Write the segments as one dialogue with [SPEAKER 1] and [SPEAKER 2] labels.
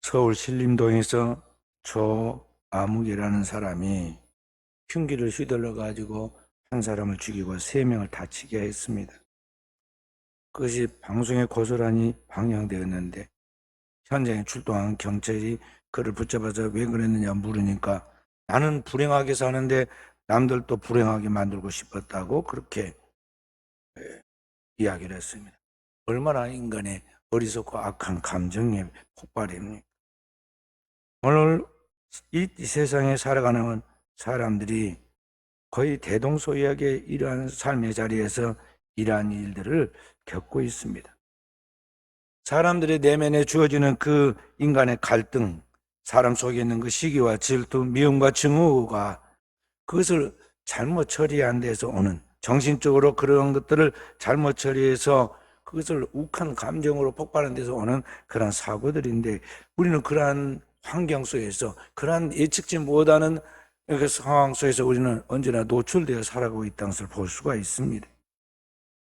[SPEAKER 1] 서울 신림동에서 조아묵이라는 사람이 흉기를 휘둘러 가지고 한 사람을 죽이고 3명을 다치게 했습니다. 그것이 방송에 고스란히 방영되었는데 현장에 출동한 경찰이 그를 붙잡아서 왜 그랬느냐 물으니까 나는 불행하게 사는데 남들도 불행하게 만들고 싶었다고 그렇게 이야기를 했습니다. 얼마나 인간의 어리석고 악한 감정의 폭발입니까? 오늘 이 세상에 살아가는 사람들이 거의 대동소이하게 이러한 삶의 자리에서 이러한 일들을 겪고 있습니다. 사람들의 내면에 주어지는 그 인간의 갈등, 사람 속에 있는 그 시기와 질투, 미움과 증오가 그것을 잘못 처리한 데서 오는, 정신적으로 그런 것들을 잘못 처리해서 그것을 욱한 감정으로 폭발한 데서 오는 그런 사고들인데, 우리는 그러한 환경 속에서, 그러한 예측지 못하는 그 상황 속에서 우리는 언제나 노출되어 살아가고 있다는 것을 볼 수가 있습니다.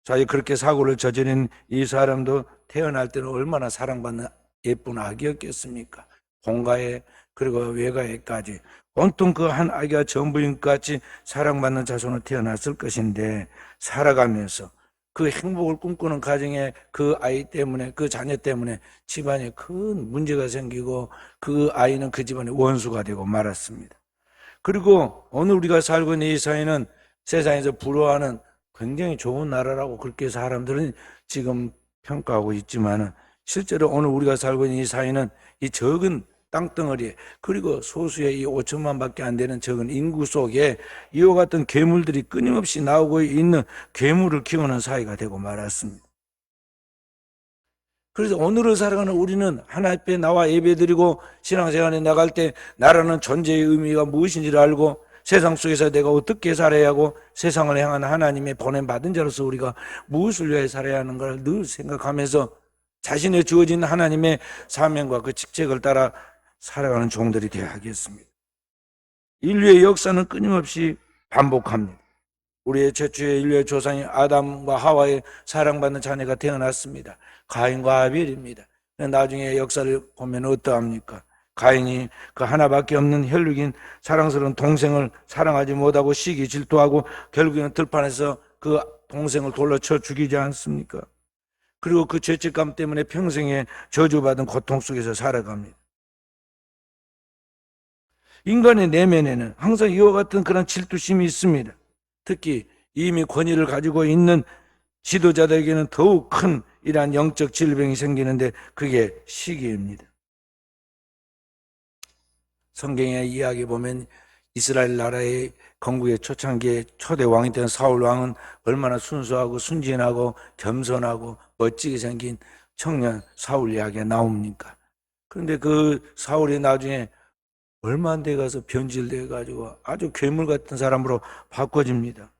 [SPEAKER 1] 자, 그렇게 사고를 저지른 이 사람도 태어날 때는 얼마나 사랑받는 예쁜 아기였겠습니까? 본가에 그리고 외가에까지 온통 그 한 아기가 전부인같이 사랑받는 자손으로 태어났을 것인데, 살아가면서 그 행복을 꿈꾸는 가정에 그 아이 때문에, 그 자녀 때문에 집안에 큰 문제가 생기고 그 아이는 그 집안의 원수가 되고 말았습니다. 그리고 오늘 우리가 살고 있는 이 사회는 세상에서 부러워하는 굉장히 좋은 나라라고 그렇게 사람들은 지금 평가하고 있지만, 실제로 오늘 우리가 살고 있는 이 사회는 이 적은 땅덩어리에, 그리고 소수의 이 5천만 밖에 안 되는 적은 인구 속에 이와 같은 괴물들이 끊임없이 나오고 있는 괴물을 키우는 사회가 되고 말았습니다. 그래서 오늘을 살아가는 우리는 하나님 앞에 나와 예배드리고 신앙생활에 나갈 때 나라는 존재의 의미가 무엇인지를 알고 세상 속에서 내가 어떻게 살아야 하고 세상을 향한 하나님의 보냄받은 자로서 우리가 무엇을 위해 살아야 하는 걸 늘 생각하면서 자신의 주어진 하나님의 사명과 그 직책을 따라 살아가는 종들이 되어야 하겠습니다. 인류의 역사는 끊임없이 반복합니다. 우리의 최초의 인류의 조상인 아담과 하와의 사랑받는 자녀가 태어났습니다. 가인과 아벨입니다. 나중에 역사를 보면 어떠합니까? 가인이 그 하나밖에 없는 혈육인 사랑스러운 동생을 사랑하지 못하고 시기 질투하고 결국에는 들판에서 그 동생을 돌로 쳐 죽이지 않습니까? 그리고 그 죄책감 때문에 평생에 저주받은 고통 속에서 살아갑니다. 인간의 내면에는 항상 이와 같은 그런 질투심이 있습니다. 특히 이미 권위를 가지고 있는 지도자들에게는 더욱 큰 이러한 영적 질병이 생기는데 그게 시기입니다. 성경의 이야기 보면 이스라엘 나라의 건국의 초창기에 초대 왕이 된 사울 왕은 얼마나 순수하고 순진하고 겸손하고 멋지게 생긴 청년 사울 이야기가 나옵니까? 그런데 그 사울이 나중에 얼마 안 돼 가서 변질돼 가지고 아주 괴물 같은 사람으로 바꿔집니다.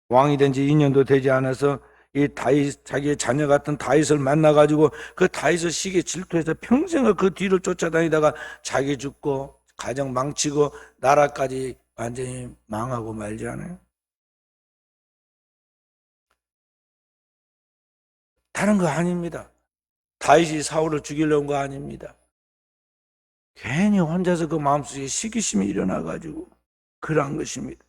[SPEAKER 1] 왕이 된 지 2년도 되지 않아서 이 다윗, 자기의 자녀 같은 다윗을 만나 가지고 그 다윗을 시기에 질투해서 평생을 그 뒤를 쫓아다니다가 자기 죽고 가정 망치고 나라까지 완전히 망하고 말지 않아요? 다른 거 아닙니다. 다윗이 사울을 죽이려는 거 아닙니다. 괜히 혼자서 그 마음속에 시기심이 일어나가지고 그러한 것입니다.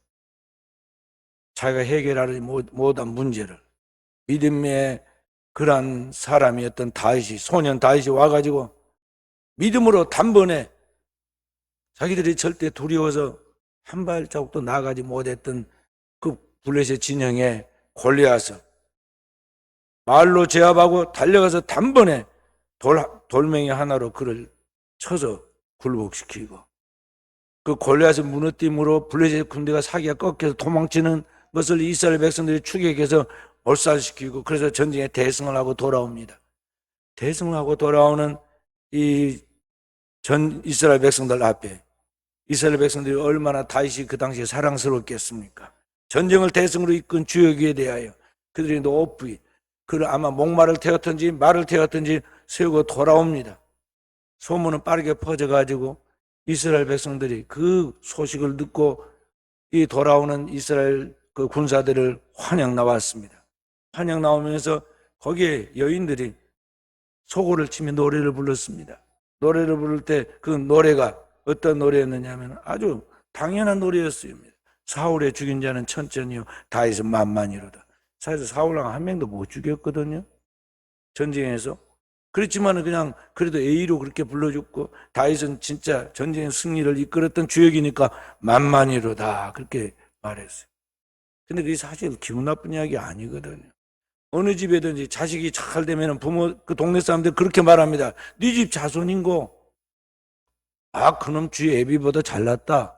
[SPEAKER 1] 자기가 해결하지 못한 문제를 믿음의 그러한 사람이었던 다윗이, 소년 다윗이 와가지고 믿음으로 단번에 자기들이 절대 두려워서 한 발자국도 나가지 못했던 그 블레셋 진영에 골리앗을 말로 제압하고 달려가서 단번에 돌멩이 하나로 그를 쳐서 굴복시키고 그 골리앗의 무너짐으로 블레셋 군대가 사기가 꺾여서 도망치는 것을 이스라엘 백성들이 추격해서 몰살시키고 그래서 전쟁에 대승을 하고 돌아옵니다. 대승을 하고 돌아오는 이 전 이스라엘 백성들 앞에 이스라엘 백성들이 얼마나 다윗이 그 당시에 사랑스럽겠습니까? 전쟁을 대승으로 이끈 주역에 대하여 그들이 높이 그를 아마 목말을 태웠든지 말을 태웠든지 세우고 돌아옵니다. 소문은 빠르게 퍼져가지고 이스라엘 백성들이 그 소식을 듣고 이 돌아오는 이스라엘 그 군사들을 환영 나왔습니다. 환영 나오면서 거기에 여인들이 소고를 치며 노래를 불렀습니다. 노래를 부를 때 그 노래가 어떤 노래였느냐면 아주 당연한 노래였어요. 사울의 죽인 자는 천천히요 다윗은 만만이로다. 사실 사울왕 한 명도 못 죽였거든요, 전쟁에서. 그렇지만 그냥 그래도 A로 그렇게 불러줬고, 다윗은 진짜 전쟁의 승리를 이끌었던 주역이니까 만만이로다 그렇게 말했어요. 근데 그게 사실 기분 나쁜 이야기 아니거든요. 어느 집에든지 자식이 잘 되면 부모, 그 동네 사람들 그렇게 말합니다. 네 집 자손인고, 아 그놈 쥐 애비보다 잘났다,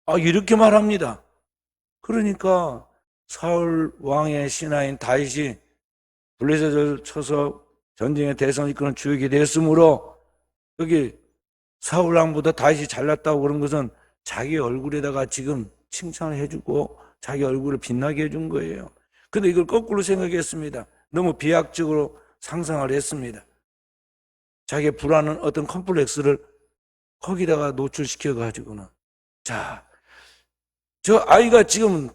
[SPEAKER 1] 아 이렇게 말합니다. 그러니까 사울 왕의 신하인 다윗이 블레셋을 쳐서 전쟁의 대성을 이끄는 주역이 됐으므로, 여기 사울 왕보다 다윗이 잘났다고 그런 것은 자기 얼굴에다가 지금 칭찬을 해주고 자기 얼굴을 빛나게 해준 거예요. 근데 이걸 거꾸로 생각했습니다. 너무 비약적으로 상상을 했습니다. 자기의 불안한 어떤 컴플렉스를 거기다가 노출시켜 가지고는, 자, 저 아이가 지금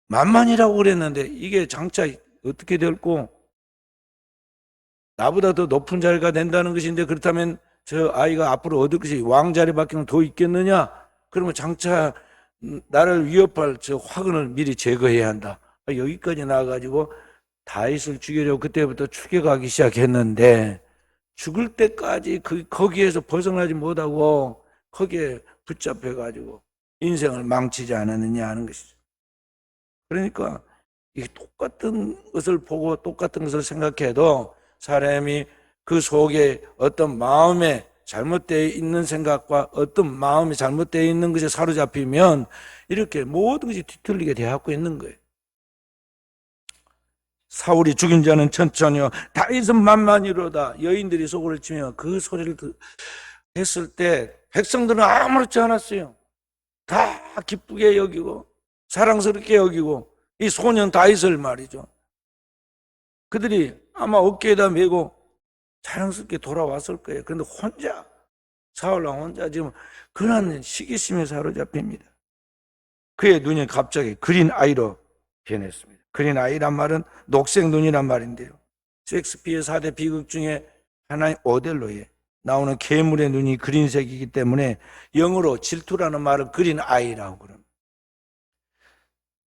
[SPEAKER 1] 만만이라고 그랬는데 이게 장차 어떻게 될고, 나보다 더 높은 자리가 된다는 것인데, 그렇다면 저 아이가 앞으로 얻을 것이 왕자리밖에 더 있겠느냐? 그러면 장차 나를 위협할 저 화근을 미리 제거해야 한다. 여기까지 나와가지고 다윗을 죽이려고 그때부터 추격하기 시작했는데, 죽을 때까지 거기에서 벗어나지 못하고 거기에 붙잡혀가지고 인생을 망치지 않았느냐 하는 것이죠. 그러니까 이 똑같은 것을 보고 똑같은 것을 생각해도 사람이 그 속에 어떤 마음에 잘못되어 있는 생각과 어떤 마음이 잘못되어 있는 것에 사로잡히면 이렇게 모든 것이 뒤틀리게 되어갖고 있는 거예요. 사울이 죽인 자는 천천히요 다윗은 만만이로다. 여인들이 소고를 치며 그 소리를 했을 때 백성들은 아무렇지 않았어요. 다 기쁘게 여기고 사랑스럽게 여기고, 이 소년 다윗을 말이죠, 그들이 아마 어깨에다 메고 자랑스럽게 돌아왔을 거예요. 그런데 혼자, 사울왕 혼자 지금 그런 시기심에 사로잡힙니다. 그의 눈이 갑자기 그린 아이로 변했습니다. 그린 아이란 말은 녹색 눈이란 말인데요, 셰익스피어 4대 비극 중에 하나인 오델로에 나오는 괴물의 눈이 그린색이기 때문에 영어로 질투라는 말은 그린 아이라고 그럽니다.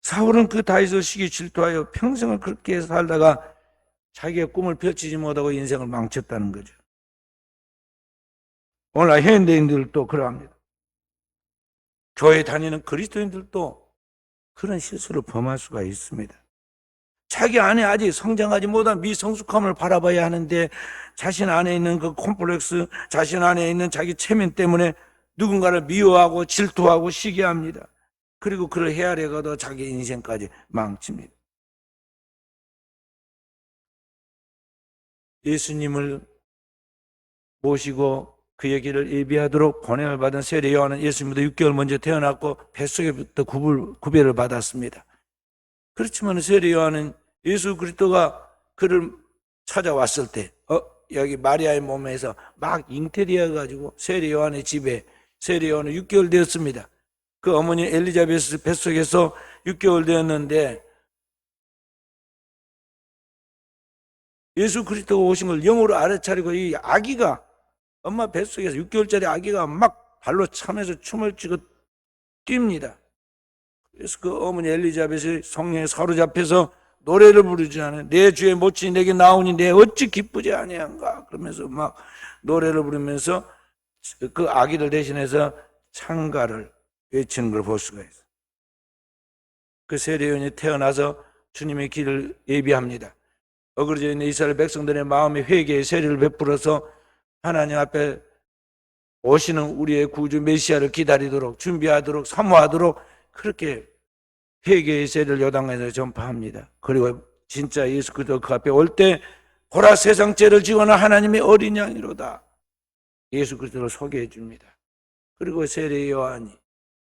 [SPEAKER 1] 사울은 그 다윗의 시기 질투하여 평생을 그렇게 살다가 자기의 꿈을 펼치지 못하고 인생을 망쳤다는 거죠. 오늘날 현대인들도 그러합니다. 교회 다니는 그리스도인들도 그런 실수를 범할 수가 있습니다. 자기 안에 아직 성장하지 못한 미성숙함을 바라봐야 하는데, 자신 안에 있는 그 콤플렉스, 자신 안에 있는 자기 체면 때문에 누군가를 미워하고 질투하고 시기합니다. 그리고 그를 헤아려가도 자기 인생까지 망칩니다. 예수님을 모시고 그의 길을 예비하도록 보냄을 받은 세례 요한은 예수님보다 6개월 먼저 태어났고 뱃속에부터 구별을 받았습니다. 그렇지만 세례 요한은 예수 그리스도가 그를 찾아왔을 때 여기 마리아의 몸에서 막 잉태되어 가지고 세례 요한의 집에, 세례 요한은 6개월 되었습니다. 그 어머니 엘리자베스 뱃속에서 6개월 되었는데 예수 그리스도가 오신 걸 영으로 알아차리고, 이 아기가 엄마 뱃속에서 6개월짜리 아기가 막 발로 차면서 춤을 추고 뜁니다. 그래서 그 어머니 엘리자벳이 성령에 사로잡혀서 노래를 부르지 않아요. 내 주의 모친이 내게 나오니 내 어찌 기쁘지 아니한가, 그러면서 막 노래를 부르면서 그 아기를 대신해서 찬가를 외치는 걸 볼 수가 있어요. 그 세례요한이 태어나서 주님의 길을 예비합니다. 어그러져 있는 이스라엘 백성들의 마음에 회개의 세례를 베풀어서 하나님 앞에 오시는 우리의 구주 메시아를 기다리도록, 준비하도록, 사모하도록 그렇게 회개의 세례를 요단강에서 전파합니다. 그리고 진짜 예수 그리스도 그 앞에 올 때 보라 세상 죄를 지고는 하나님의 어린 양이로다, 예수 그리스도를 소개해 줍니다. 그리고 세례 요한이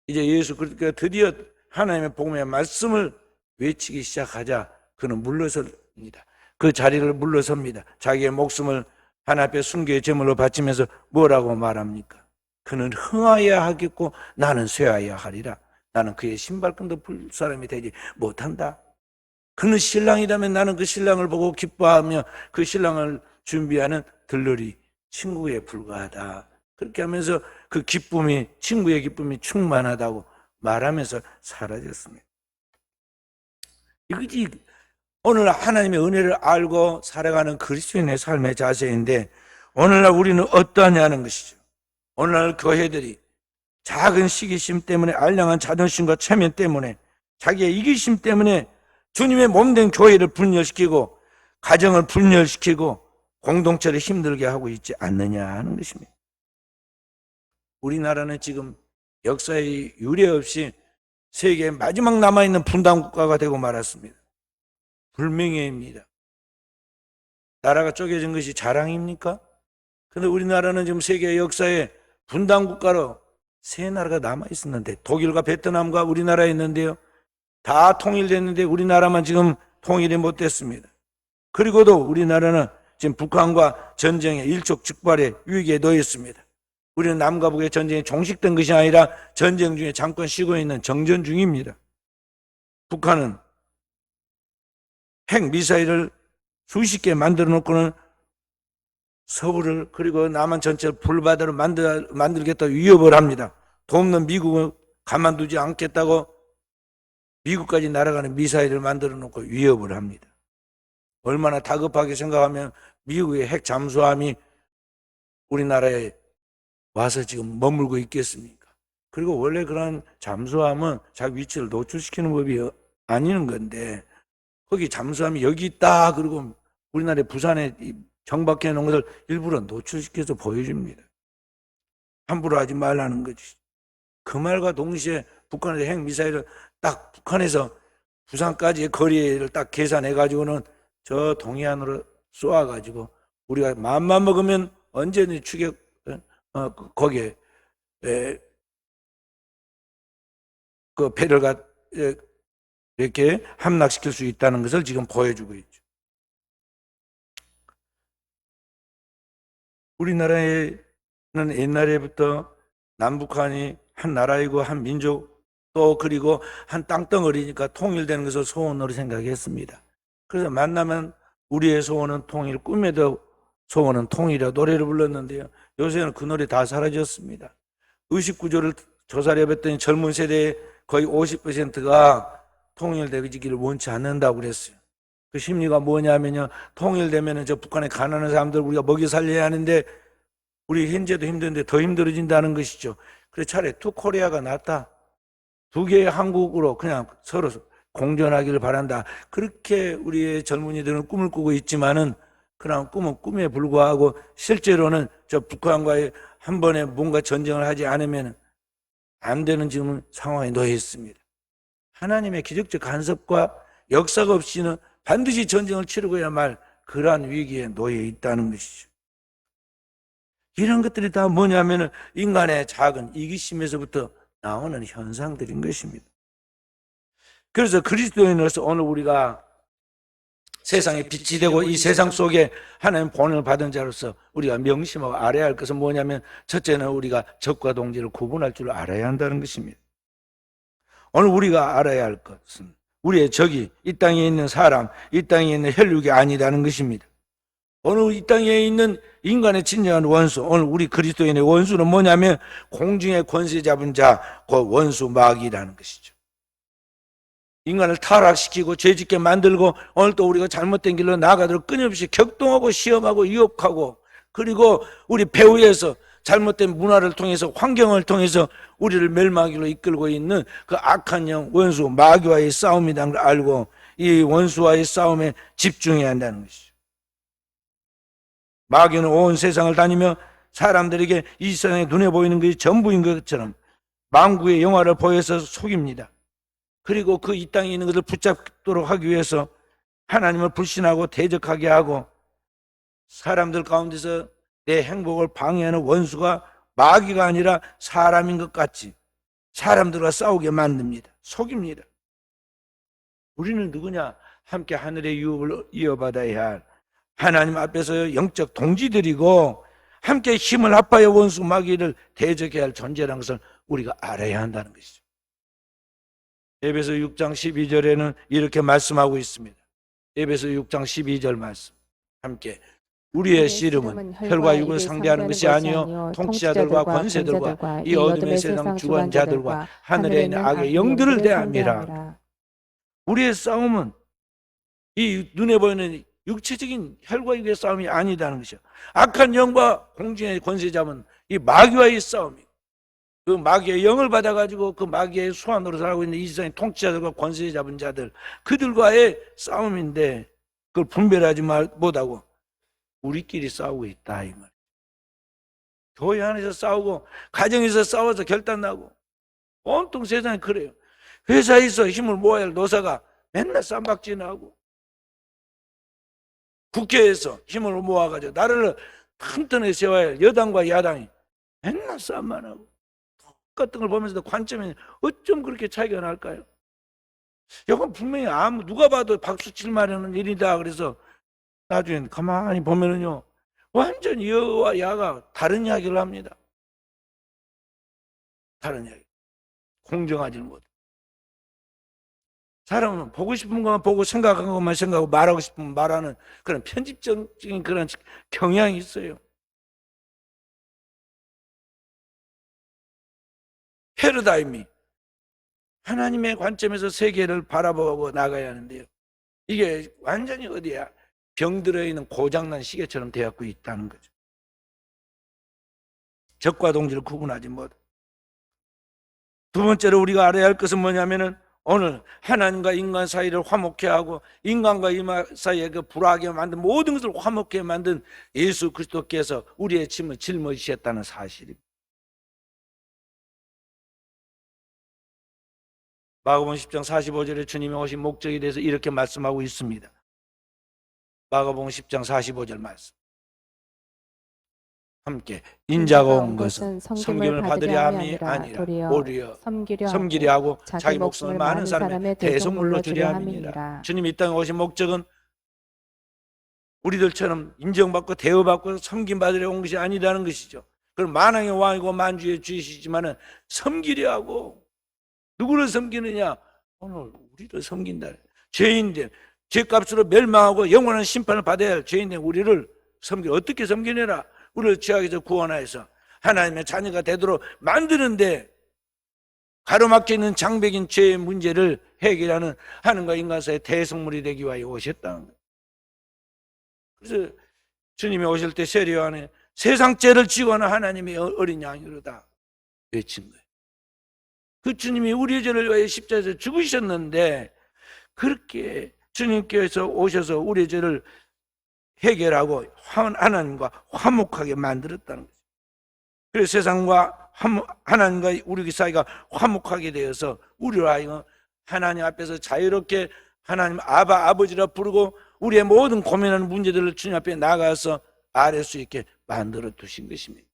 [SPEAKER 1] 이제 예수 그리스도가 드디어 하나님의 복음의 말씀을 외치기 시작하자 그는 물러섭니다. 그 자리를 물러섭니다. 자기의 목숨을 하나님 앞에 순교의 제물로 바치면서 뭐라고 말합니까? 그는 흥하여야 하겠고 나는 쇠하여야 하리라. 나는 그의 신발끈도 풀 사람이 되지 못한다. 그는 신랑이라면 나는 그 신랑을 보고 기뻐하며 그 신랑을 준비하는 들러리 친구에 불과하다. 그렇게 하면서 그 기쁨이, 친구의 기쁨이 충만하다고 말하면서 사라졌습니다. 이것이 오늘 하나님의 은혜를 알고 살아가는 그리스도인의 삶의 자세인데, 오늘날 우리는 어떠하냐는 것이죠. 오늘날 교회들이 작은 시기심 때문에, 알량한 자존심과 체면 때문에, 자기의 이기심 때문에 주님의 몸된 교회를 분열시키고 가정을 분열시키고 공동체를 힘들게 하고 있지 않느냐 하는 것입니다. 우리나라는 지금 역사의 유례 없이 세계의 마지막 남아있는 분단 국가가 되고 말았습니다. 불명예입니다. 나라가 쪼개진 것이 자랑입니까? 그런데 우리나라는 지금 세계 역사에 분단 국가로 세 나라가 남아 있었는데, 독일과 베트남과 우리나라에 있는데요, 다 통일됐는데 우리나라만 지금 통일이 못 됐습니다. 그리고도 우리나라는 지금 북한과 전쟁의 일촉즉발의 위기에 놓였습니다. 우리는 남과 북의 전쟁이 종식된 것이 아니라 전쟁 중에 잠깐 쉬고 있는 정전 중입니다. 북한은 핵미사일을 수십 개 만들어 놓고는 서울을, 그리고 남한 전체를 불바다로 만들겠다고 위협을 합니다. 돕는 미국은 가만두지 않겠다고 미국까지 날아가는 미사일을 만들어 놓고 위협을 합니다. 얼마나 다급하게 생각하면 미국의 핵 잠수함이 우리나라에 와서 지금 머물고 있겠습니까? 그리고 원래 그런 잠수함은 자기 위치를 노출시키는 법이 아니는 건데, 거기 잠수함이 여기 있다 그리고 우리나라의 부산에 정박해 놓은 것을 일부러 노출시켜서 보여줍니다. 함부로 하지 말라는 거지. 그 말과 동시에 북한의 핵미사일을 딱 북한에서 부산까지의 거리를 딱 계산해 가지고는 저 동해안으로 쏘아가지고 우리가 마음만 먹으면 언제든지 추격, 거기에 그 배를 이렇게 함락시킬 수 있다는 것을 지금 보여주고 있죠. 우리나라에는 옛날에부터 남북한이 한 나라이고 한 민족, 또 그리고 한 땅덩어리니까 통일되는 것을 소원으로 생각했습니다. 그래서 만나면 우리의 소원은 통일, 꿈에도 소원은 통일이라 노래를 불렀는데요, 요새는 그 노래 다 사라졌습니다. 의식구조를 조사를 해봤더니 젊은 세대의 거의 50%가 통일되기를 원치 않는다고 그랬어요. 그 심리가 뭐냐면요, 통일되면 저 북한에 가난한 사람들 우리가 먹여 살려야 하는데 우리 현재도 힘든데 더 힘들어진다는 것이죠. 그래서 차라리 투 코리아가 낫다. 두 개의 한국으로 그냥 서로 공존하기를 바란다. 그렇게 우리의 젊은이들은 꿈을 꾸고 있지만은, 그런 꿈은 꿈에 불과하고 실제로는 저 북한과의 한 번에 뭔가 전쟁을 하지 않으면 안 되는 지금 상황에 놓여 있습니다. 하나님의 기적적 간섭과 역사가 없이는 반드시 전쟁을 치르고야만 그러한 위기에 놓여 있다는 것이죠. 이런 것들이 다 뭐냐면 인간의 작은 이기심에서부터 나오는 현상들인 것입니다. 그래서 그리스도인으로서 오늘 우리가 세상에 빛이 되고 이 세상 속에 하나님 본을 받은 자로서 우리가 명심하고 알아야 할 것은 뭐냐면, 첫째는 우리가 적과 동지를 구분할 줄 알아야 한다는 것입니다. 오늘 우리가 알아야 할 것은 우리의 적이 이 땅에 있는 사람, 이 땅에 있는 혈육이 아니라는 것입니다. 오늘 이 땅에 있는 인간의 진정한 원수, 오늘 우리 그리스도인의 원수는 뭐냐면 공중의 권세 잡은 자, 그 원수 마귀라는 것이죠. 인간을 타락시키고 죄짓게 만들고 오늘 또 우리가 잘못된 길로 나아가도록 끊임없이 격동하고 시험하고 유혹하고, 그리고 우리 배후에서 잘못된 문화를 통해서, 환경을 통해서 우리를 멸망하기로 이끌고 있는 그 악한 영 원수 마귀와의 싸움이라는 걸 알고 이 원수와의 싸움에 집중해야 한다는 것이죠. 마귀는 온 세상을 다니며 사람들에게 이 세상에 눈에 보이는 것이 전부인 것처럼 만국의 영화를 보여서 속입니다. 그리고 그 이 땅에 있는 것을 붙잡도록 하기 위해서 하나님을 불신하고 대적하게 하고, 사람들 가운데서 내 행복을 방해하는 원수가 마귀가 아니라 사람인 것 같이 사람들과 싸우게 만듭니다. 속입니다. 우리는 누구냐? 함께 하늘의 유업을 이어받아야 할 하나님 앞에서 영적 동지들이고, 함께 힘을 합하여 원수 마귀를 대적해야 할 존재라는 것을 우리가 알아야 한다는 것이죠. 에베소 6장 12절에는 이렇게 말씀하고 있습니다. 에베소 6장 12절 말씀 함께 우리의 씨름은 혈과 육을 상대하는 것이 아니요 통치자들과 권세들과 이 어둠의 세상 주관자들과 하늘에 있는 악의 영들을 대함이라. 우리의 싸움은 이 눈에 보이는 육체적인 혈과 육의 싸움이 아니다는 것이요. 악한 영과 공중의 권세 잡은 이 마귀와의 싸움이에요. 그 마귀의 영을 받아가지고 그 마귀의 수완으로 살고 있는 이 세상의 통치자들과 권세 잡은 자들, 그들과의 싸움인데 그걸 분별하지 못하고 우리끼리 싸우고 있다 이 말. 교회 안에서 싸우고 가정에서 싸워서 결단나고 온통 세상에 그래요. 회사에서 힘을 모아야 할 노사가 맨날 쌈박질하고 국회에서 힘을 모아가지고 나라를 튼튼하게 세워야 할 여당과 야당이 맨날 싸움만 하고 똑같은 걸 보면서도 관점이 어쩜 그렇게 차이가 날까요? 이건 분명히 누가 봐도 박수 칠 만한 일이다. 그래서 나중에 가만히 보면은요 완전히 여와 야가 다른 이야기를 합니다. 다른 이야기. 공정하지는 못해. 사람은 보고 싶은 것만 보고 생각한 것만 생각하고 말하고 싶으면 말하는 그런 편집적인 그런 경향이 있어요. 패러다임이 하나님의 관점에서 세계를 바라보고 나가야 하는데요. 이게 완전히 어디야? 병들어 있는 고장난 시계처럼 되었고 있다는 거죠. 적과 동지를 구분하지 못해. 두 번째로 우리가 알아야 할 것은 뭐냐면은 오늘 하나님과 인간 사이를 화목케 하고 인간과 인간 사이에 그 불화하게 만든 모든 것을 화목케 만든 예수 그리스도께서 우리의 짐을 짊어지셨다는 사실입니다. 마가복음 10장 45절에 주님이 오신 목적에 대해서 이렇게 말씀하고 있습니다. 마가복음 10장 45절 말씀. 함께 인자가 온 것은 섬김을 받으려 함이 아니라 오히려 섬기려 하고 자기 목숨을 많은 사람의 대속물로 주려 함이니라. 주님이 이 땅에 오신 목적은 우리들처럼 인정받고 대우받고 섬김받으려 온 것이 아니라는 것이죠. 그럼 만왕의 왕이고 만주의 주이시지만은 섬기려 하고 누구를 섬기느냐? 오늘 우리를 섬긴다. 죄인들, 죄값으로 멸망하고 영원한 심판을 받아야 할 죄인들 우리를 어떻게 섬기느라? 우리를 죄악에서 구원하여서 하나님의 자녀가 되도록 만드는데 가로막혀 있는 장벽인 죄의 문제를 해결하는 하나님과 인간 사이의 대속물이 되기 위하여 오셨다는 거예요. 그래서 주님이 오실 때 세례 요한에 세상 죄를 지고는 하나님의 어린 양이로다 외친 거예요. 그 주님이 우리의 죄를 위하여 십자가에서 죽으셨는데 그렇게 주님께서 오셔서 우리의 죄를 해결하고 하나님과 화목하게 만들었다는 거죠. 그래서 세상과 하나님과 우리 사이가 화목하게 되어서 우리로 하여금 하나님 앞에서 자유롭게 하나님 아버지라 부르고 우리의 모든 고민하는 문제들을 주님 앞에 나가서 아뢰 수 있게 만들어 두신 것입니다.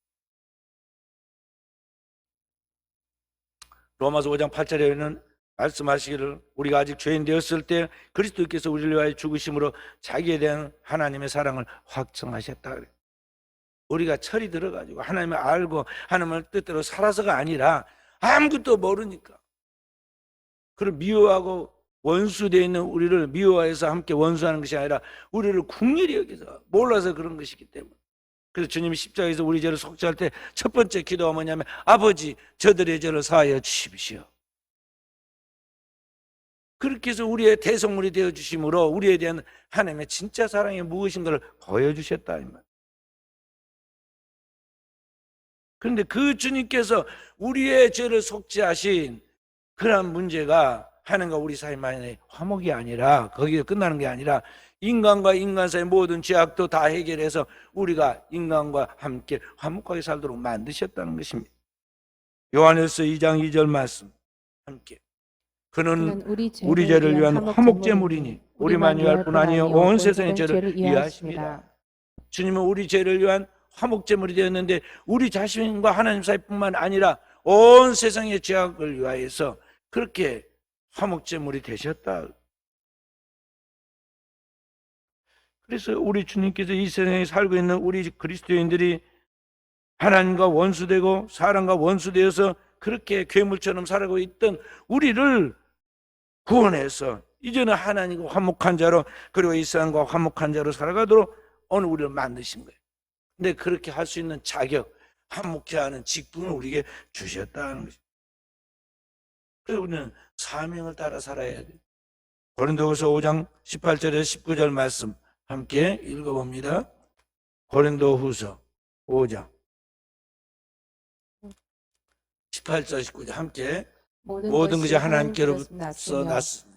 [SPEAKER 1] 로마서 5장 8절에는 말씀하시기를 우리가 아직 죄인 되었을 때 그리스도께서 우리를 위하여 죽으심으로 자기에 대한 하나님의 사랑을 확증하셨다 그래요. 우리가 철이 들어가지고 하나님을 알고 하나님을 뜻대로 살아서가 아니라 아무것도 모르니까 그를 미워하고 원수되어 있는 우리를 미워해서 함께 원수하는 것이 아니라 우리를 긍휼히 여기서 몰라서 그런 것이기 때문에 그래서 주님이 십자가에서 우리 죄를 속죄할 때 첫 번째 기도가 뭐냐면 아버지 저들의 죄를 사하여 주십시오. 그렇게 해서 우리의 대속물이 되어주심으로 우리에 대한 하나님의 진짜 사랑이 무엇인가를 보여주셨다 이 말. 그런데 그 주님께서 우리의 죄를 속죄하신 그런 문제가 하나님과 우리 사이만의 화목이 아니라 거기에 끝나는 게 아니라 인간과 인간 사이의 모든 죄악도 다 해결해서 우리가 인간과 함께 화목하게 살도록 만드셨다는 것입니다. 요한일서 2장 2절 말씀 함께 그는 우리 죄를 위한 화목제물이니 우리만 위할 뿐 아니요 온 세상의 죄를 위하십니다. 주님은 우리 죄를 위한 화목제물이 되었는데 우리 자신과 하나님 사이뿐만 아니라 온 세상의 죄악을 위하여서 그렇게 화목제물이 되셨다. 그래서 우리 주님께서 이 세상에 살고 있는 우리 그리스도인들이 하나님과 원수되고 사람과 원수되어서 그렇게 괴물처럼 살아가고 있던 우리를 구원해서 이제는 하나님과 화목한 자로 그리고 이 세상과 화목한 자로 살아가도록 오늘 우리를 만드신 거예요. 근데 그렇게 할 수 있는 자격, 화목케 하는 직분을 우리에게 주셨다는 것입니다. 그래서 우리는 사명을 따라 살아야 돼요. 고린도후서 5장 18절에서 19절 말씀 함께 읽어봅니다. 고린도후서 5장 18절 19절 함께 모든 것이 하나님께로부터 났으니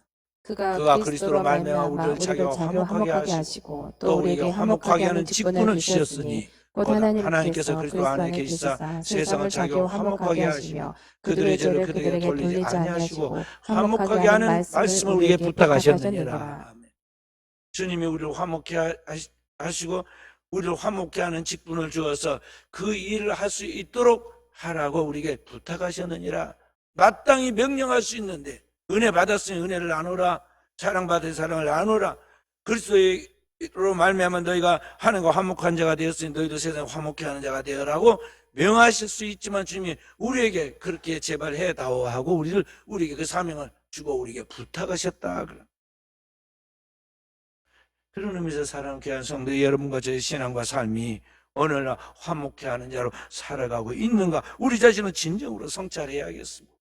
[SPEAKER 1] 그가 그리스도로 말미암아 우리를 자기와 화목하게 하시고 또 우리에게 화목하게 하는 직분을 주셨으니 곧 하나님께서 그리스도 안에 계시사 세상을 자기와 화목하게 하시며 그들의 죄를 그들에게 돌리지 아니하시고 화목하게 하는 말씀을 우리에게 부탁하셨느니라. 주님이 우리를 화목케 하시고 우리를 화목케 하는 직분을 주어서 그 일을 할 수 있도록 하라고 우리에게 부탁하셨느니라. 마땅히 명령할 수 있는데 은혜 받았으니 은혜를 나누라, 사랑받은 사랑을 나누라. 그리스도로 말미암아 너희가 하나님과 화목한 자가 되었으니 너희도 세상 화목케 하는 자가 되어라고 명하실 수 있지만 주님이 우리에게 그렇게 제발 해다오 하고 우리에게 그 사명을 주고 우리에게 부탁하셨다. 그런 의미에서 사랑하는 귀한 성도 여러분과 저의 신앙과 삶이 오늘날 화목케 하는 자로 살아가고 있는가, 우리 자신은 진정으로 성찰해야겠습니다.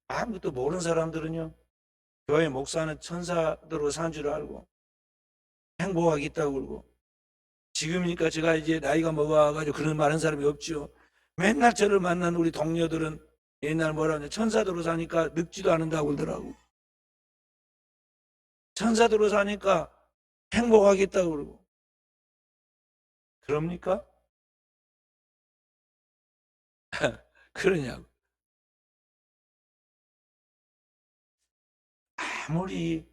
[SPEAKER 1] 아무것도 모르는 사람들은요, 교회 목사는 천사들로 산 줄 알고 행복하게 있다고 그러고, 지금이니까 제가 이제 나이가 먹어가지고 그런 많은 사람이 없죠. 맨날 저를 만난 우리 동료들은 옛날 뭐라 하냐, 천사들로 사니까 늙지도 않는다고 그러더라고. 천사들로 사니까 행복하게 있다고 그러고. 그럽니까? 그러냐고. 아무리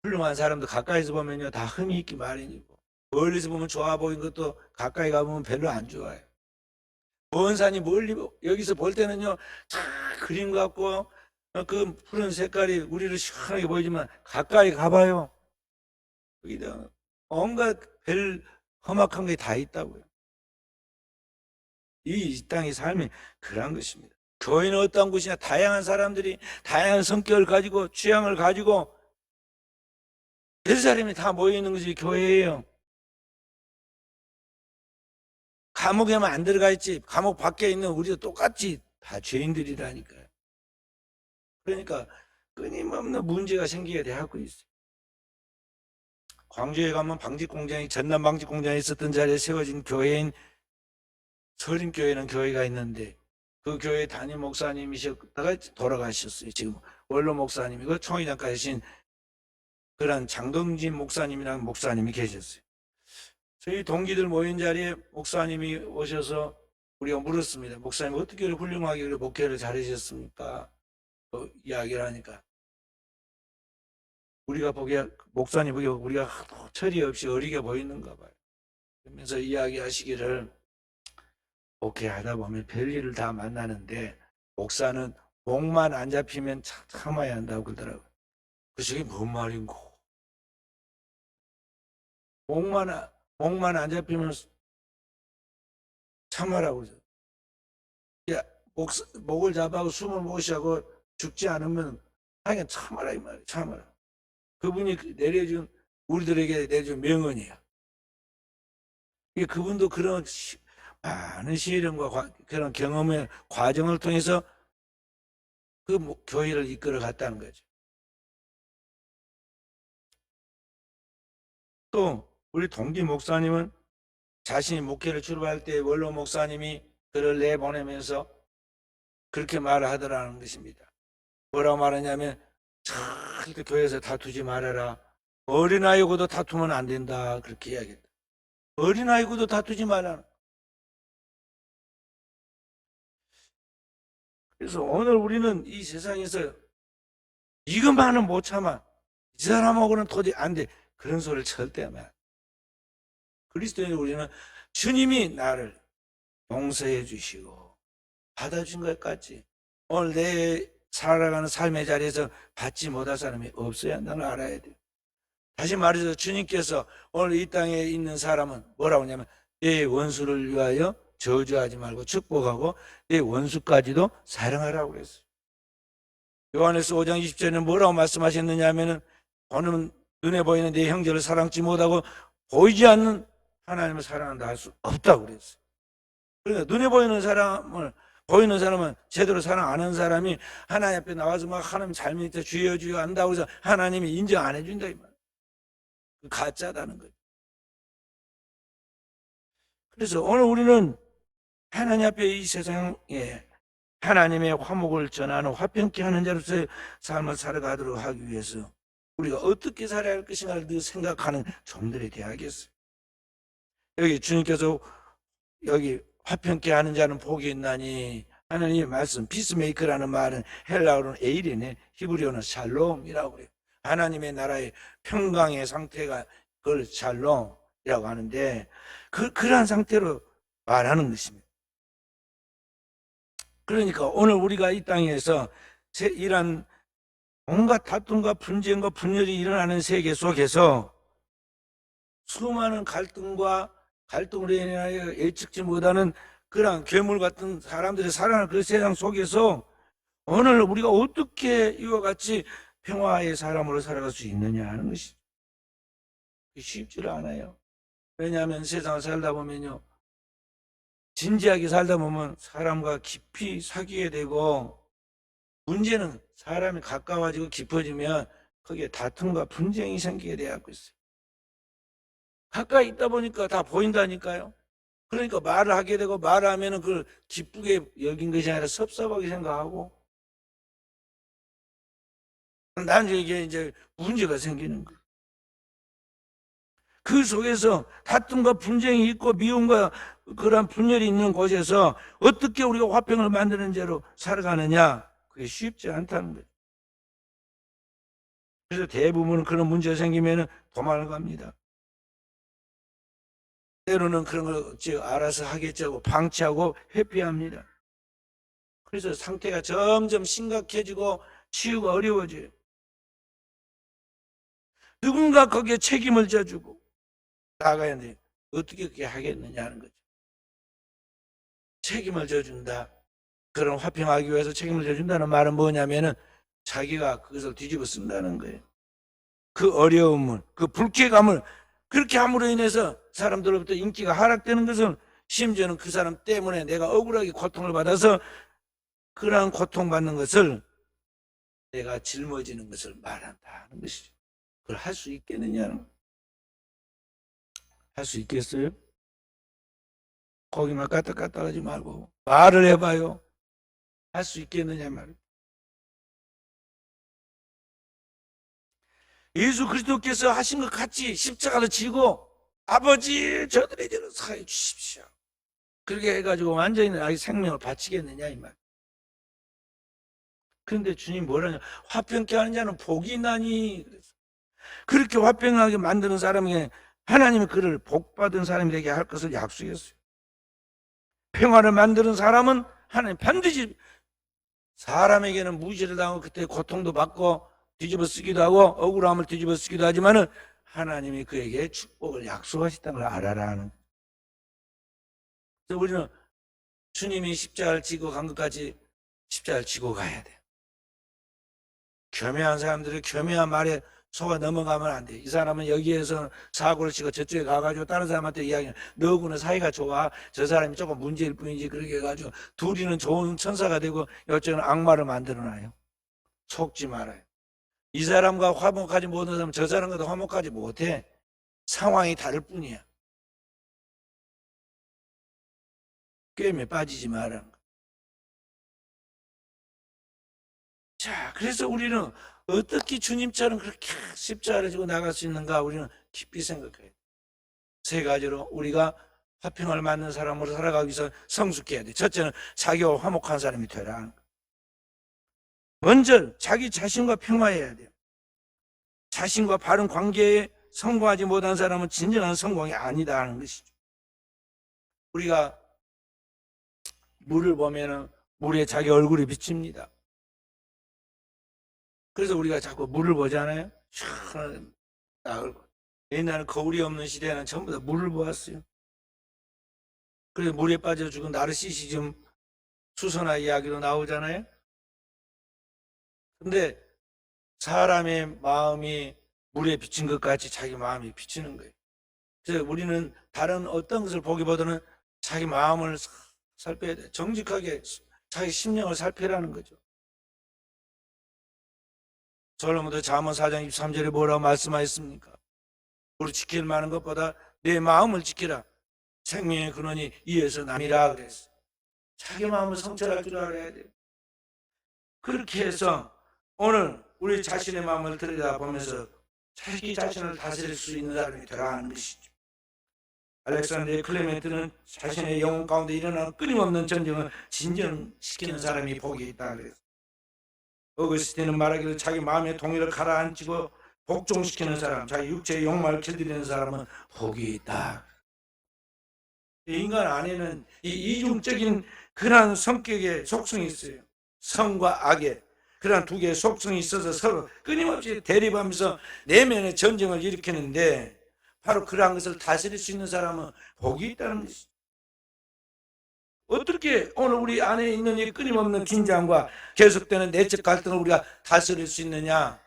[SPEAKER 1] 훌륭한 사람도 가까이서 보면요 다 흠이 있기 마련이고, 멀리서 보면 좋아 보이는 것도 가까이 가보면 별로 안 좋아요. 먼 산이 멀리 여기서 볼 때는요 다 그림 같고 그 푸른 색깔이 우리를 시원하게 보이지만 가까이 가봐요, 여기다 온갖 별 험악한 게 다 있다고요. 이 땅의 삶이 그런 것입니다. 교회는 어떤 곳이냐, 다양한 사람들이 다양한 성격을 가지고 취향을 가지고 그 사람이 다 모여있는 것이 교회예요. 감옥에만 안 들어가 있지 감옥 밖에 있는 우리도 똑같이 다 죄인들이라니까요. 그러니까 끊임없는 문제가 생기게 되고 있어요. 광주에 가면 방직공장이, 전남 방직공장에 있었던 자리에 세워진 교회인 서림교회는 교회가 있는데 그 교회 담임 목사님이셨다가 돌아가셨어요. 지금 원로 목사님이고 총회장까지 하신 그런 장동진 목사님이라는 목사님이 계셨어요. 저희 동기들 모인 자리에 목사님이 오셔서 우리가 물었습니다. 목사님 어떻게 훌륭하게 목회를 잘하셨습니까? 이야기를 하니까 우리가 보기에, 목사님 보기에 우리가 철이 없이 어리게 보이는가 봐요. 그러면서 이야기하시기를, 목회하다 보면 별일을 다 만나는데 목사는 목만 안 잡히면 참아야 한다고 그러더라고요. 그래서 이게 뭔 말인고, 목만 안 잡히면 참아라고. 야, 목을 잡아고 숨을 못 쉬고 죽지 않으면 하여간 참아라 이 말이에요. 참아라. 그분이 내려준, 우리들에게 내준 명언이에요. 이게 그분도 그런 많은 시련과 그런 경험의 과정을 통해서 그 교회를 이끌어 갔다는 거죠. 또 우리 동기 목사님은 자신이 목회를 출발할 때 원로 목사님이 글을 내보내면서 그렇게 말하더라는 것입니다. 뭐라고 말하냐면, 절대 교회에서 다투지 말아라. 어린아이하고도 다투면 안 된다. 그렇게 이야기했다. 어린아이하고도 다투지 말아라. 그래서 오늘 우리는 이 세상에서 이것만은 못 참아, 이 사람하고는 도저히 안 돼, 그런 소리를 절대 하면 안 돼. 그리스도인 우리는 주님이 나를 용서해 주시고 받아준 것 같지, 오늘 내 살아가는 삶의 자리에서 받지 못할 사람이 없어야 한다는 걸 알아야 돼요. 다시 말해서 주님께서 오늘 이 땅에 있는 사람은 뭐라고 하냐면, 내 원수를 위하여 저주하지 말고 축복하고 내 원수까지도 사랑하라고 그랬어요. 요한에서 5장 20절에는 뭐라고 말씀하셨느냐 하면은, 저는 눈에 보이는 내 형제를 사랑지 못하고 보이지 않는 하나님을 사랑한다 할 수 없다고 그랬어요. 그러니까 눈에 보이는 사람은 제대로 사랑 안 하는 사람이 하나님 앞에 나와서 막 하나님 잘 믿다 주여 주여 한다고 해서 하나님이 인정 안 해준다 이 말. 가짜다는 거예요. 그래서 오늘 우리는 하나님 앞에 이 세상에 하나님의 화목을 전하는 화평케 하는 자로서의 삶을 살아가도록 하기 위해서 우리가 어떻게 살아야 할 것인가를 늘 생각하는 종들이 되어야겠어요. 여기 주님께서 여기 화평케 하는 자는 복이 있나니 하나님의 말씀 피스메이커라는 말은 헬라어로는 에일이네, 히브리어는 샬롬이라고 그래요. 하나님의 나라의 평강의 상태가 그걸 샬롬이라고 하는데 그러한 상태로 말하는 것입니다. 그러니까 오늘 우리가 이 땅에서 이런 온갖 다툼과 분쟁과 분열이 일어나는 세계 속에서 수많은 갈등으로 인하여 예측지 못하는 그런 괴물 같은 사람들이 살아가는 그 세상 속에서 오늘 우리가 어떻게 이와 같이 평화의 사람으로 살아갈 수 있느냐 하는 것이 쉽지 않아요. 왜냐하면 세상을 살다 보면요, 진지하게 살다 보면 사람과 깊이 사귀게 되고, 문제는 사람이 가까워지고 깊어지면 거기에 다툼과 분쟁이 생기게 되고 있어요. 가까이 있다 보니까 다 보인다니까요. 그러니까 말을 하게 되고, 말을 하면은 그걸 기쁘게 여긴 것이 아니라 섭섭하게 생각하고, 나중에 이제 문제가 생기는 거예요. 그 속에서 다툼과 분쟁이 있고 미움과 그런 분열이 있는 곳에서 어떻게 우리가 화평을 만드는 죄로 살아가느냐, 그게 쉽지 않다는 거예요. 그래서 대부분은 그런 문제가 생기면 도망을 갑니다. 때로는 그런 걸 알아서 하겠지 하고 방치하고 회피합니다. 그래서 상태가 점점 심각해지고 치유가 어려워져요. 누군가 거기에 책임을 져주고 나가야 돼. 어떻게 그렇게 하겠느냐 하는 거죠. 책임을 져준다. 그런 화평하기 위해서 책임을 져준다는 말은 뭐냐면은 자기가 그것을 뒤집어 쓴다는 거예요. 그 어려움을, 그 불쾌감을 그렇게 함으로 인해서 사람들로부터 인기가 하락되는 것은, 심지어는 그 사람 때문에 내가 억울하게 고통을 받아서 그러한 고통받는 것을 내가 짊어지는 것을 말한다는 것이죠. 그걸 할 수 있겠느냐는, 할 수 있겠어요? 거기만 까딱까딱하지 말고 말을 해봐요. 할 수 있겠느냐 말이에요. 예수 그리스도께서 하신 것 같이 십자가를 지고 아버지 저들의 죄를 사해 주십시오. 그렇게 해가지고 완전히 나의 생명을 바치겠느냐 이 말. 그런데 주님 뭐라냐, 화평케 하는 자는 복이 있나니. 그렇게 화평하게 만드는 사람에게 하나님은 그를 복받은 사람이 되게 할 것을 약속했어요. 평화를 만드는 사람은 하나님 반드시, 사람에게는 무시를 당하고 그때 고통도 받고 뒤집어 쓰기도 하고 억울함을 뒤집어 쓰기도 하지만은 하나님이 그에게 축복을 약속하셨다는 걸 알아라 하는. 그래서 우리는 주님이 십자가를 지고 간 것까지 십자가를 지고 가야 돼요. 교묘한 사람들이 교묘한 말에 속아 넘어가면 안 돼. 이 사람은 여기에서 사고를 치고 저쪽에 가가지고 다른 사람한테 이야기해. 너하고는 사이가 좋아. 저 사람이 조금 문제일 뿐이지. 그렇게 해가지고 둘이는 좋은 천사가 되고 이쪽은 악마를 만들어놔요. 속지 말아요. 이 사람과 화목하지 못한 사람은 저 사람과도 화목하지 못해. 상황이 다를 뿐이야. 꿰매 빠지지 말라는 거. 자, 그래서 우리는 어떻게 주님처럼 그렇게 십자가를 지고 나갈 수 있는가, 우리는 깊이 생각해요. 세 가지로 우리가 화평을 만든 사람으로 살아가기 위해서 성숙해야 돼. 첫째는 자기와 화목한 사람이 되라. 먼저 자기 자신과 평화해야 돼요. 자신과 바른 관계에 성공하지 못한 사람은 진정한 성공이 아니다 하는 것이죠. 우리가 물을 보면은 물에 자기 얼굴이 비칩니다. 그래서 우리가 자꾸 물을 보잖아요. 시원한 얼굴. 옛날에 거울이 없는 시대에는 전부 다 물을 보았어요. 그래서 물에 빠져 죽은 나르시시즘 수선화 이야기로 나오잖아요. 근데 사람의 마음이 물에 비친 것 같이 자기 마음이 비치는 거예요. 그래서 우리는 다른 어떤 것을 보기보다는 자기 마음을 살펴야 돼. 정직하게 자기 심령을 살피라는 거죠. 솔로몬도 잠언 4장 23절에 뭐라고 말씀하셨습니까? 우리 지킬 만한 것보다 내 마음을 지키라. 생명의 근원이 이에서 남이라 그랬어요. 자기 마음을 성찰할 줄 알아야 돼요. 그렇게 해서 오늘 우리 자신의 마음을 들여다보면서 자기 자신을 다스릴 수 있는 사람이 되라 하는 것이죠. 알렉산더 클레멘트는 자신의 영혼 가운데 일어나는 끊임없는 전쟁을 진정시키는 사람이 복이 있다 그랬어요. 어거스틴은 말하기를 자기 마음의 동의를 가라앉히고 복종시키는 사람, 자기 육체의 욕망을 길들이는 사람은 복이 있다. 인간 안에는 이 이중적인 그러한 성격의 속성이 있어요. 선과 악의 그러한 두 개의 속성이 있어서 서로 끊임없이 대립하면서 내면의 전쟁을 일으키는데 바로 그러한 것을 다스릴 수 있는 사람은 복이 있다는 것이죠. 어떻게 오늘 우리 안에 있는 이 끊임없는 긴장과 계속되는 내적 갈등을 우리가 다스릴 수 있느냐?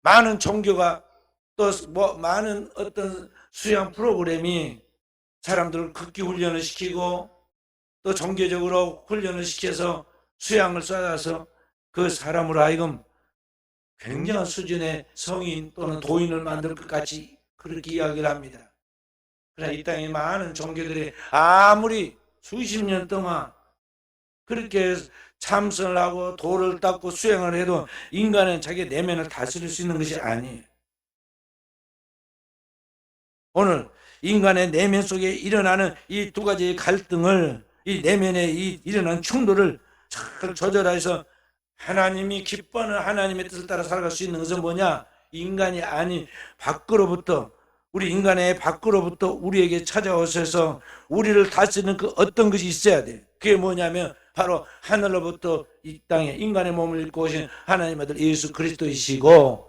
[SPEAKER 1] 많은 종교가 또 많은 어떤 수양 프로그램이 사람들을 극기 훈련을 시키고 또 종교적으로 훈련을 시켜서 수양을 쏟아서 그 사람으로 하여금 굉장한 수준의 성인 또는 도인을 만들 것 같이 그렇게 이야기를 합니다. 그러나 이 땅에 많은 종교들이 아무리 수십 년 동안 그렇게 참선을 하고 도를 닦고 수행을 해도 인간은 자기 내면을 다스릴 수 있는 것이 아니에요. 오늘 인간의 내면 속에 일어나는 이 두 가지의 갈등을, 이 내면에 일어나는 충돌을 잘 조절해서 하나님이 기뻐하는 하나님의 뜻을 따라 살아갈 수 있는 것은 뭐냐? 인간이 아닌 밖으로부터, 우리 인간의 밖으로부터 우리에게 찾아오셔서 우리를 다스리는 그 어떤 것이 있어야 돼요. 그게 뭐냐면 바로 하늘로부터 이 땅에 인간의 몸을 입고 오신 하나님 아들 예수 그리스도이시고,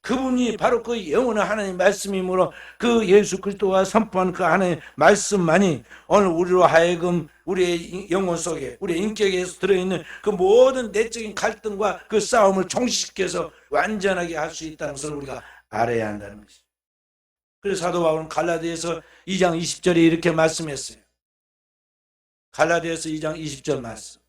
[SPEAKER 1] 그분이 바로 그 영원한 하나님 말씀이므로 그 예수 그리스도와 선포한 그 하나님 말씀만이 오늘 우리로 하여금 우리의 영혼 속에, 우리의 인격에 들어있는 그 모든 내적인 갈등과 그 싸움을 종식시켜서 완전하게 할 수 있다는 것을 우리가 알아야 한다는 것이죠. 그래서 사도 바울은 갈라디아서 2장 20절에 이렇게 말씀했어요. 갈라디아서 2장 20절 말씀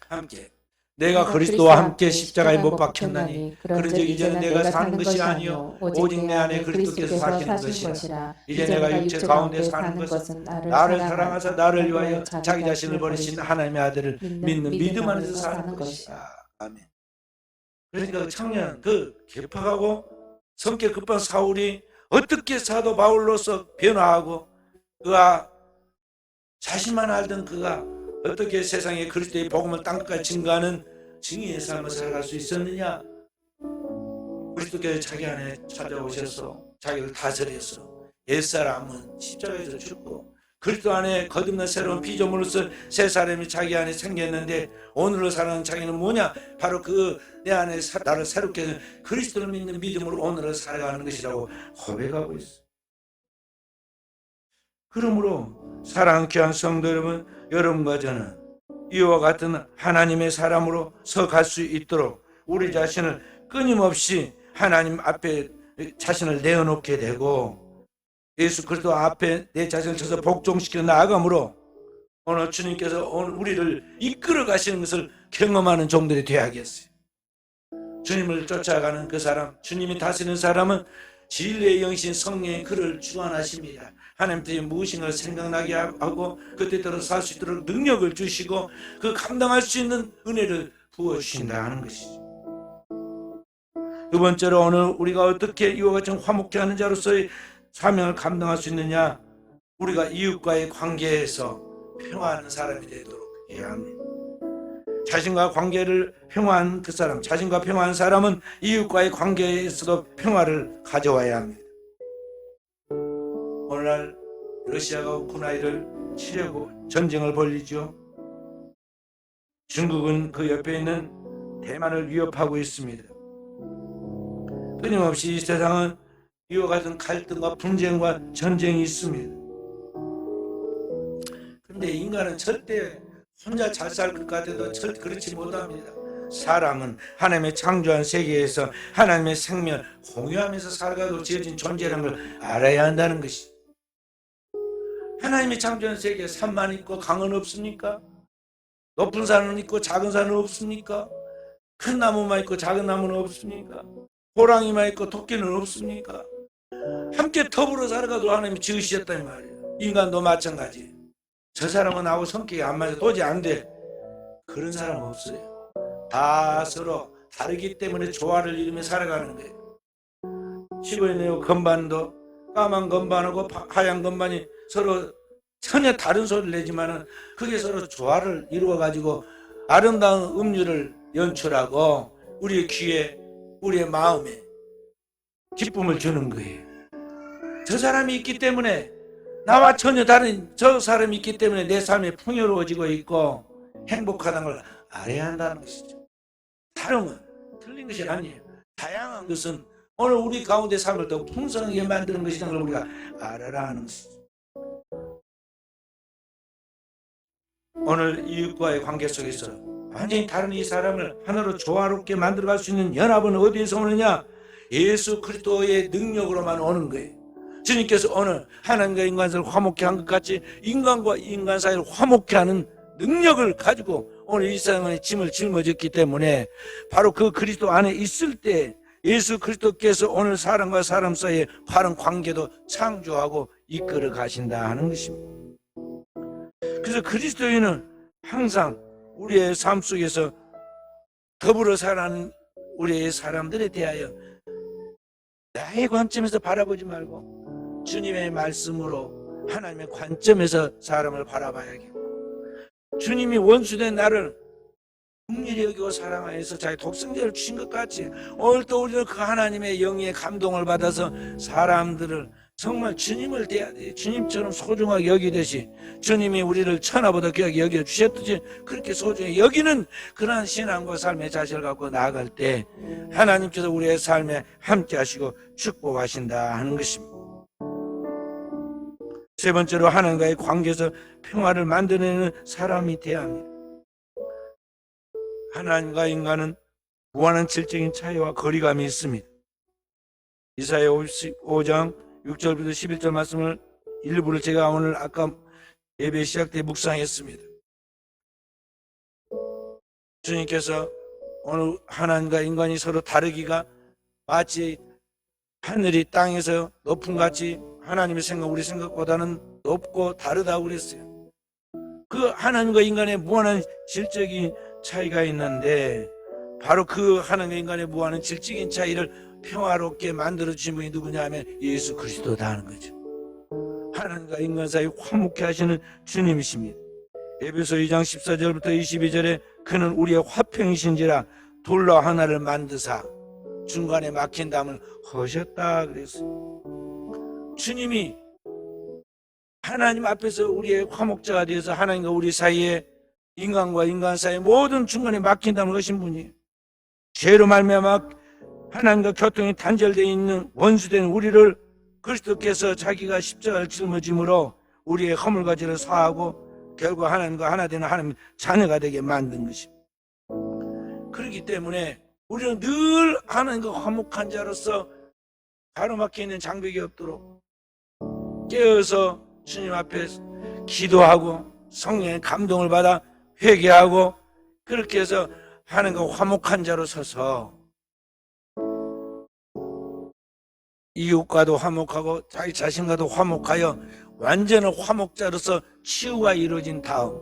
[SPEAKER 1] 함께, 내가 그리스도와 함께 십자가에 못 박혔나니 그런즉 이제는 내가 사는 것이 아니요 오직 내 안에 그리스도께서 사시는 것이라. 이제 내가 육체 가운데 사는 것은 나를 사랑하사 나를 위하여 자기 자신을 버리신 하나님의 아들을 믿는 믿음 안에서 사는 것이다. 아멘. 그러니까 청년, 그 개팍하고 성격 급한 사울이 어떻게 사도 바울로서 변화하고 그가 자신만 알던 그가 어떻게 세상에 그리스도의 복음을 땅끝까지 증거하는 증인의 삶을 살아갈 수 있었느냐? 그리스도께서 자기 안에 찾아오셔서 자기를 다스려서 옛사람은 십자가에서 죽고 그리스도 안에 거듭난 새로운 피조물로서 새 사람이 자기 안에 생겼는데 오늘로 사는 자기는 뭐냐? 바로 그 내 안에 나를 새롭게 해서 그리스도를 믿는 믿음으로 오늘을 살아가는 것이라고 고백하고 있어요. 그러므로 사랑하는 귀한 성도 여러분, 여러분과 저는 이와 같은 하나님의 사람으로 서 갈 수 있도록 우리 자신을 끊임없이 하나님 앞에 자신을 내어놓게 되고 예수 그리스도 앞에 내 자신을 쳐서 복종시켜 나아감으로 오늘 주님께서 오늘 우리를 이끌어 가시는 것을 경험하는 종들이 되어야겠어요. 주님을 쫓아가는 그 사람, 주님이 다스리는 사람은 진리의 영신 성령의 그를 주관하십니다. 하나님께서 무엇인가를 생각나게 하고 그때대로 살 수 있도록 능력을 주시고 그 감당할 수 있는 은혜를 부어주신다 하는 것이죠. 두 번째로 오늘 우리가 어떻게 이와 같은 화목케 하는 자로서의 사명을 감당할 수 있느냐? 우리가 이웃과의 관계에서 평화하는 사람이 되도록 해야 합니다. 자신과 관계를 평화한 그 사람, 자신과 평화한 사람은 이웃과의 관계에서도 평화를 가져와야 합니다. 오늘날 러시아가 우크라이나를 치려고 전쟁을 벌이죠. 중국은 그 옆에 있는 대만을 위협하고 있습니다. 끊임없이 이 세상은 이와 같은 갈등과 분쟁과 전쟁이 있습니다. 그런데 인간은 절대 혼자 잘 살 것 같아도 절대 그렇지 못합니다. 사람은 하나님의 창조한 세계에서 하나님의 생명을 공유하면서 살아가고 지어진 존재라는 걸 알아야 한다는 것이. 하나님의 창조한 세계에 산만 있고 강은 없습니까? 높은 산은 있고 작은 산은 없습니까? 큰 나무만 있고 작은 나무는 없습니까? 호랑이만 있고 토끼는 없습니까? 함께 더불어 살아가도 하나님이 지으셨다는 말이에요. 인간도 마찬가지. 저 사람은 나하고 성격이 안 맞아 도저히 안 돼. 그런 사람 없어요. 다 서로 다르기 때문에 조화를 이루며 살아가는 거예요. 시골에 건반도 까만 건반하고 하얀 건반이 서로 전혀 다른 소리를 내지만은 그게 서로 조화를 이루어 가지고 아름다운 음률을 연출하고 우리의 귀에 우리의 마음에 기쁨을 주는 거예요. 저 사람이 있기 때문에 나와 전혀 다른 저 사람이 있기 때문에 내 삶이 풍요로워지고 있고 행복하다는 걸 알아야 한다는 것이죠. 다름은 틀린 것이 아니에요. 다양한 것은 오늘 우리 가운데 삶을 더 풍성하게 만드는 것이라는 걸 우리가 알아라 하는 것이죠. 오늘 이웃과의 관계 속에서 완전히 다른 이 사람을 하나로 조화롭게 만들어갈 수 있는 연합은 어디에서 오느냐? 예수 그리스도의 능력으로만 오는 거예요. 주님께서 오늘 하나님과 인간 사이를 화목케 한 것 같이 인간과 인간 사이를 화목케 하는 능력을 가지고 오늘 이 세상의 짐을 짊어졌기 때문에 바로 그 그리스도 안에 있을 때 예수 그리스도께서 오늘 사람과 사람 사이의 바른 관계도 창조하고 이끌어 가신다 하는 것입니다. 그래서 그리스도인은 항상 우리의 삶 속에서 더불어 살아가는 우리의 사람들에 대하여 나의 관점에서 바라보지 말고 주님의 말씀으로 하나님의 관점에서 사람을 바라봐야겠고, 주님이 원수된 나를 긍휼히 여기고 사랑하여서 자기 독생자를 주신 것 같이 오늘 또 우리는 그 하나님의 영의 감동을 받아서 사람들을 정말 주님을 대해야 돼. 주님처럼 소중하게 여기듯이 주님이 우리를 천하보다 귀하게 여겨주셨듯이 그렇게 소중히 여기는 그러한 신앙과 삶의 자세를 갖고 나아갈 때 하나님께서 우리의 삶에 함께 하시고 축복하신다 하는 것입니다. 세 번째로 하나님과의 관계에서 평화를 만들어내는 사람이 되어야 합니다. 하나님과 인간은 무한한 질적인 차이와 거리감이 있습니다. 이사야 55장 6절부터 11절 말씀을 일부를 제가 오늘 아까 예배 시작 때 묵상했습니다. 주님께서 오늘 하나님과 인간이 서로 다르기가 마치 하늘이 땅에서 높은 같이 하나님의 생각 우리 생각보다는 높고 다르다고 그랬어요. 그 하나님과 인간의 무한한 질적인 차이가 있는데 바로 그 하나님과 인간의 무한한 질적인 차이를 평화롭게 만들어주신 분이 누구냐 하면 예수 그리스도다 하는 거죠. 하나님과 인간 사이 화목케 하시는 주님이십니다. 에베소 2장 14절부터 22절에 그는 우리의 화평이신지라 돌로 하나를 만드사 중간에 막힌 담을 허셨다 그랬어요. 주님이 하나님 앞에서 우리의 화목자가 되어서 하나님과 우리 사이에 인간과 인간 사이에 모든 중간에 막힌 담을 허신 분이에요. 죄로 말미암아 하나님과 교통이 단절되어 있는 원수된 우리를 그리스도께서 자기가 십자가를 짊어짐으로 우리의 허물과 죄를 사하고 결국 하나님과 하나 되는 하나님 자녀가 되게 만든 것입니다. 그렇기 때문에 우리는 늘 하나님과 화목한 자로서 가로막혀 있는 장벽이 없도록 깨어서 주님 앞에 기도하고 성령의 감동을 받아 회개하고 그렇게 해서 하나님과 화목한 자로 서서 이웃과도 화목하고 자기 자신과도 화목하여 완전한 화목자로서 치유가 이루어진 다음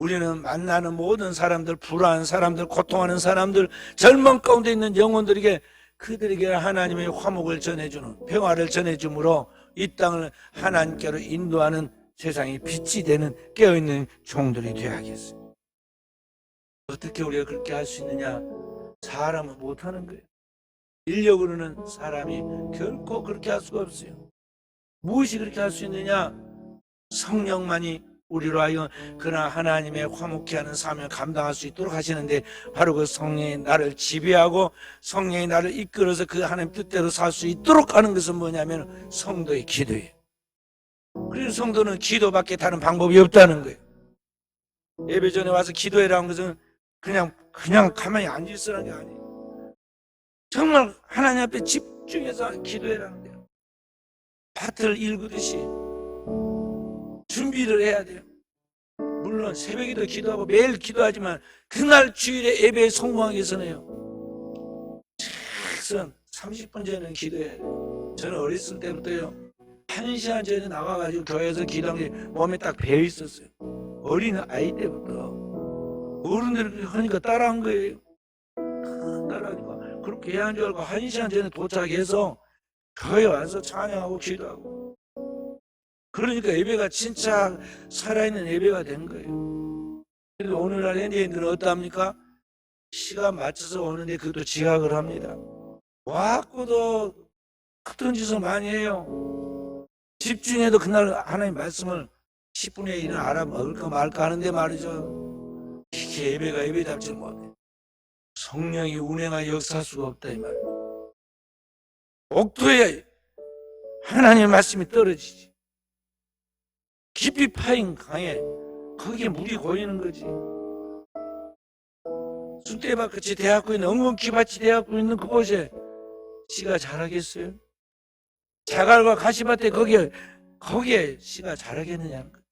[SPEAKER 1] 우리는 만나는 모든 사람들, 불안한 사람들, 고통하는 사람들, 절망 가운데 있는 영혼들에게 그들에게 하나님의 화목을 전해주는 평화를 전해주므로 이 땅을 하나님께로 인도하는 세상의 빛이 되는 깨어있는 종들이 되어야겠어요. 어떻게 우리가 그렇게 할 수 있느냐? 사람은 못하는 거예요. 인력으로는 사람이 결코 그렇게 할 수가 없어요. 무엇이 그렇게 할 수 있느냐? 성령만이 우리로 하여금 그러나 하나님의 화목케 하는 사명을 감당할 수 있도록 하시는데 바로 그 성령이 나를 지배하고 성령이 나를 이끌어서 그 하나님 뜻대로 살 수 있도록 하는 것은 뭐냐면 성도의 기도예요. 그래서 성도는 기도밖에 다른 방법이 없다는 거예요. 예배 전에 와서 기도해라는 것은 그냥 그냥 가만히 앉아있으라는 게 아니에요. 정말 하나님 앞에 집중해서 기도해라는 거예요. 밭을 일구듯이 준비를 해야 돼요. 물론 새벽에도 기도하고 매일 기도하지만 그날 주일에 예배에 성공하기 위해서는요, 최소한 30분 전에는 기도해야 돼요. 저는 어렸을 때부터요, 1시간 전에 나가가지고 교회에서 기도한 게 몸에 딱 배어 있었어요. 어린 아이 때부터. 어른들이 하니까 따라한 거예요. 따라하니까 그렇게 해야 하는 줄 알고 1시간 전에 도착해서 교회 와서 찬양하고 기도하고, 그러니까 예배가 진짜 살아있는 예배가 된 거예요. 그런데 오늘날 현대인들은 어떠합니까? 시간 맞춰서 오는데 그것도 지각을 합니다. 와갖고도 같은 짓을 많이 해요. 집중해도 그날 하나님 말씀을 10분의 1은 알아먹을까 말까 하는데 말이죠, 이게 예배가 예배답지 못해. 성령이 운행하여 역사할 수가 없다 이 말이에요. 옥토에 하나님의 말씀이 떨어지지. 깊이 파인 강에 거기에 물이 고이는 거지. 쑥대밭같이 대학고 있는 엉겅퀴밭이 대학고 있는 그곳에 씨가 자라겠어요? 자갈과 가시밭에 거기에 씨가 자라겠느냐는 거죠.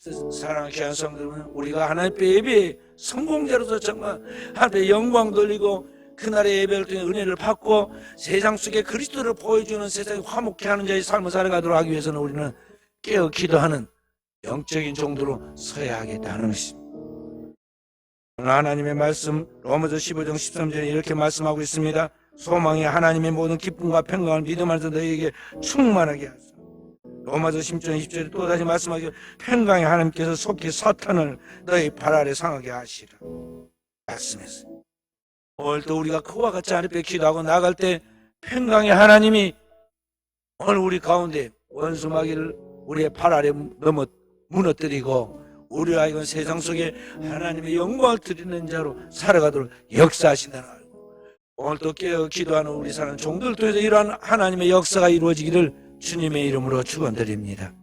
[SPEAKER 1] 그래서 사랑하는 귀한 성도들은 우리가 하나님 앞에 예배의 성공자로서 정말 하나님의 영광 돌리고 그날의 예배를 통해 은혜를 받고 세상 속에 그리스도를 보여주는 세상에 화목해 하는 자의 삶을 살아가도록 하기 위해서는 우리는 깨어 기도하는 영적인 정도로 서야 하겠다는 것입니다. 오늘 하나님의 말씀 로마서 15장 13절에 이렇게 말씀하고 있습니다. 소망이 하나님의 모든 기쁨과 평강을 믿음 안에서 너희에게 충만하게 하소서. 로마서 10장 20절에 또다시 말씀하기를 평강의 하나님께서 속히 사탄을 너희 발 아래 상하게 하시라 말씀했어요. 오늘 또 우리가 그와 같이 하나님께 기도하고 나갈 때 평강의 하나님이 오늘 우리 가운데 원수 마귀를 우리의 발 아래 무너뜨리고 우리 아이가 세상 속에 하나님의 영광을 드리는 자로 살아가도록 역사하신다는 걸 오늘 또 깨어 기도하는 우리 사는 종들 통해서 이러한 하나님의 역사가 이루어지기를 주님의 이름으로 축원드립니다.